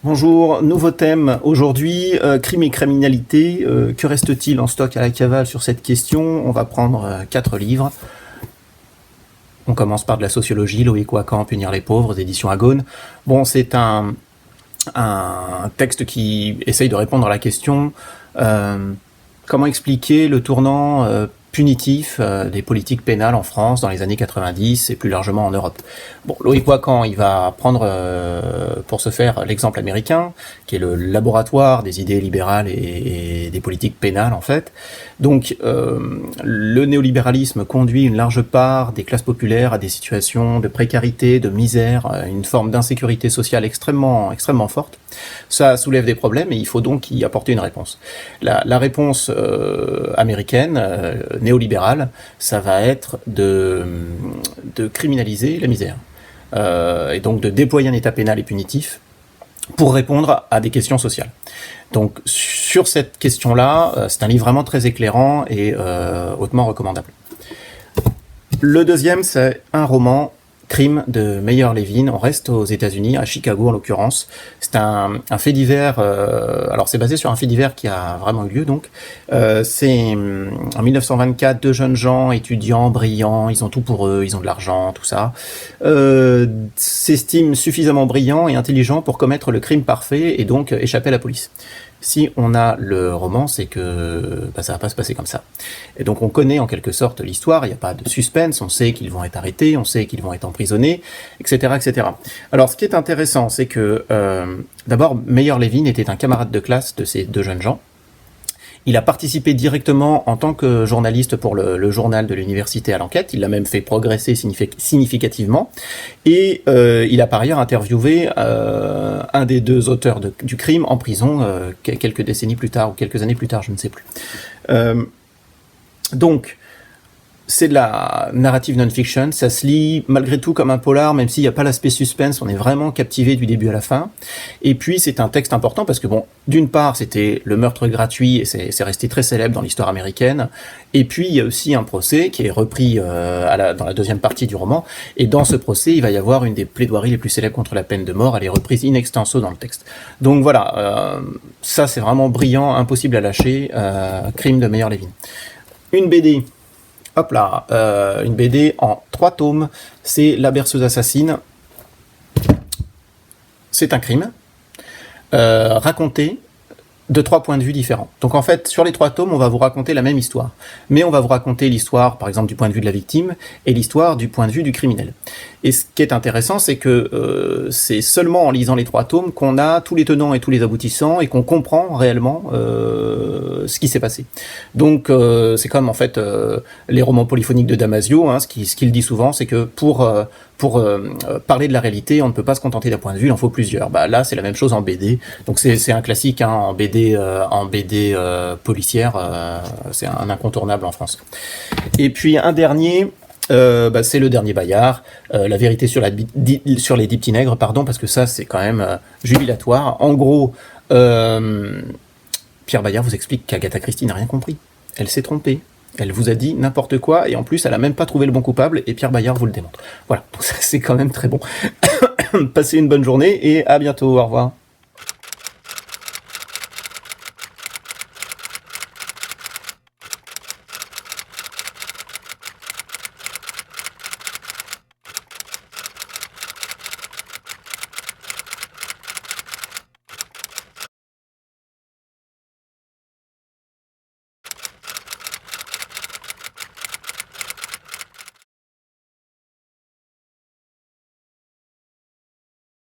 Bonjour, nouveau thème aujourd'hui, crime et criminalité. Que reste-t-il en stock à la cavale sur cette question? On va prendre 4 livres. On commence par de la sociologie, Loïc Wacan, Punir les pauvres, d'édition Agone. Bon, c'est un texte qui essaye de répondre à la question comment expliquer le tournant punitif des politiques pénales en France dans les années 90 et plus largement en Europe. Bon, Loïc Wacan, il va prendre pour ce faire l'exemple américain, qui est le laboratoire des idées libérales et des politiques pénales en fait. Donc le néolibéralisme conduit une large part des classes populaires à des situations de précarité, de misère, une forme d'insécurité sociale extrêmement forte. Ça soulève des problèmes et il faut donc y apporter une réponse. La réponse américaine, néolibérale, ça va être de criminaliser la misère. Et donc de déployer un état pénal et punitif pour répondre à des questions sociales. Donc sur cette question-là, c'est un livre vraiment très éclairant et hautement recommandable. Le deuxième, c'est un roman, Crime de Meyer Levin. On reste aux États-Unis, à Chicago en l'occurrence. C'est un fait divers. Alors c'est basé sur un fait divers qui a vraiment eu lieu. Donc c'est en 1924, deux jeunes gens étudiants brillants. Ils ont tout pour eux, ils ont de l'argent, tout ça. S'estiment suffisamment brillants et intelligents pour commettre le crime parfait et donc échapper à la police. Si on a le roman, c'est que ça va pas se passer comme ça. Et donc on connaît en quelque sorte l'histoire, il n'y a pas de suspense, on sait qu'ils vont être arrêtés, on sait qu'ils vont être emprisonnés, etc. etc. Alors ce qui est intéressant, c'est que d'abord, Meyer Levin était un camarade de classe de ces deux jeunes gens. Il a participé directement en tant que journaliste pour le journal de l'université à l'enquête. Il l'a même fait progresser significativement. Et il a par ailleurs interviewé un des deux auteurs du crime en prison quelques décennies plus tard ou quelques années plus tard, je ne sais plus. Donc, c'est de la narrative non-fiction, ça se lit malgré tout comme un polar, même s'il n'y a pas l'aspect suspense, on est vraiment captivé du début à la fin. Et puis c'est un texte important parce que bon, d'une part c'était le meurtre gratuit et c'est resté très célèbre dans l'histoire américaine, et puis il y a aussi un procès qui est repris dans la deuxième partie du roman, et dans ce procès il va y avoir une des plaidoiries les plus célèbres contre la peine de mort, elle est reprise in extenso dans le texte. Donc voilà, ça c'est vraiment brillant, impossible à lâcher, Crime de Meyer Levin. Une BD. Hop là, une BD en 3 tomes, c'est La berceuse assassine. C'est un crime, raconté de 3 points de vue différents. Donc en fait, sur les 3 tomes, on va vous raconter la même histoire. Mais on va vous raconter l'histoire, par exemple, du point de vue de la victime, et l'histoire du point de vue du criminel. Et ce qui est intéressant, c'est que c'est seulement en lisant les 3 tomes qu'on a tous les tenants et tous les aboutissants, et qu'on comprend réellement ce qui s'est passé. Donc c'est comme en fait les romans polyphoniques de Damasio, hein, ce qu'il dit souvent, c'est que pour parler de la réalité, on ne peut pas se contenter d'un point de vue, il en faut plusieurs. Bah là, c'est la même chose en BD. Donc c'est un classique hein, en BD policière, c'est un incontournable en France. Et puis un dernier. C'est le dernier Bayard, la vérité sur les 10 petits nègres, pardon, parce que ça c'est quand même jubilatoire. En gros, Pierre Bayard vous explique qu'Agatha Christie n'a rien compris. Elle s'est trompée. Elle vous a dit n'importe quoi et en plus elle a même pas trouvé le bon coupable et Pierre Bayard vous le démontre. Voilà, donc ça c'est quand même très bon. Passez une bonne journée et à bientôt, au revoir.